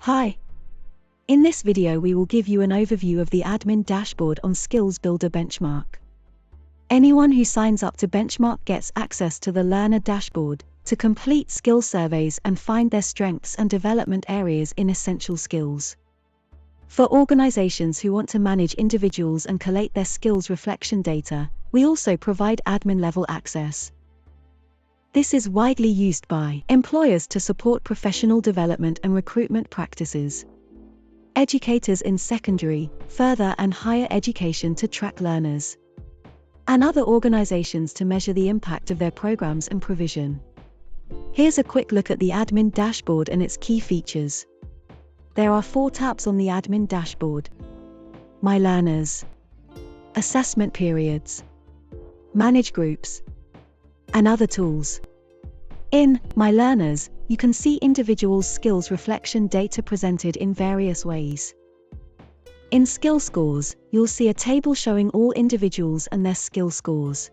Hi. In this video we will give you an overview of the admin dashboard on Skills Builder Benchmark. Anyone who signs up to Benchmark gets access to the Learner dashboard to complete skill surveys and find their strengths and development areas in essential skills. For organizations who want to manage individuals and collate their skills reflection data, we also provide admin-level access. This is widely used by employers to support professional development and recruitment practices, educators in secondary, further and higher education to track learners, and other organizations to measure the impact of their programs and provision. Here's a quick look at the admin dashboard and its key features. There are 4 tabs on the admin dashboard: My Learners, Assessment Periods, Manage Groups, and Other Tools. In My Learners, you can see individuals' skills reflection data presented in various ways. In Skill Scores, you'll see a table showing all individuals and their skill scores.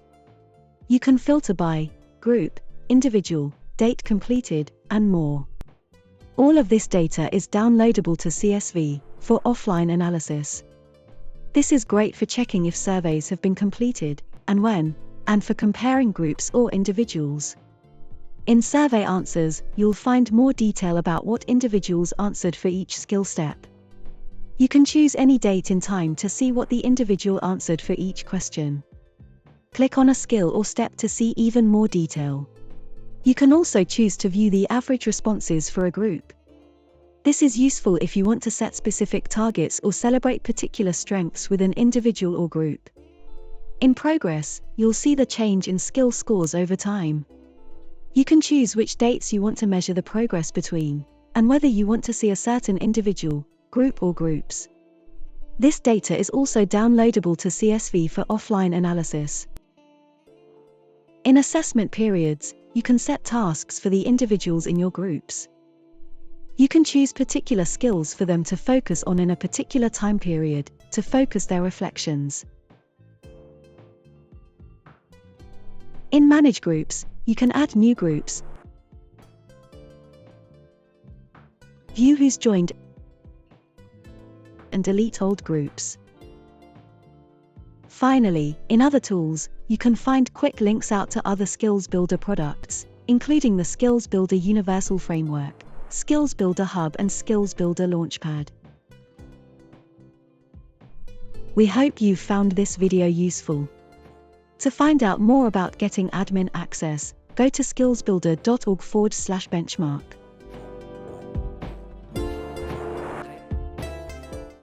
You can filter by group, individual, date completed, and more. All of this data is downloadable to CSV for offline analysis. This is great for checking if surveys have been completed, and when, and for comparing groups or individuals. In Survey Answers, you'll find more detail about what individuals answered for each skill step. You can choose any date in time to see what the individual answered for each question. Click on a skill or step to see even more detail. You can also choose to view the average responses for a group. This is useful if you want to set specific targets or celebrate particular strengths with an individual or group. In Progress, you'll see the change in skill scores over time. You can choose which dates you want to measure the progress between, and whether you want to see a certain individual, group or groups. This data is also downloadable to CSV for offline analysis. In Assessment Periods, you can set tasks for the individuals in your groups. You can choose particular skills for them to focus on in a particular time period, to focus their reflections. In Manage Groups, you can add new groups, view who's joined, and delete old groups. Finally, in Other Tools, you can find quick links out to other Skills Builder products, including the Skills Builder Universal Framework, Skills Builder Hub and Skills Builder Launchpad. We hope you've found this video useful. To find out more about getting admin access, go to skillsbuilder.org/benchmark.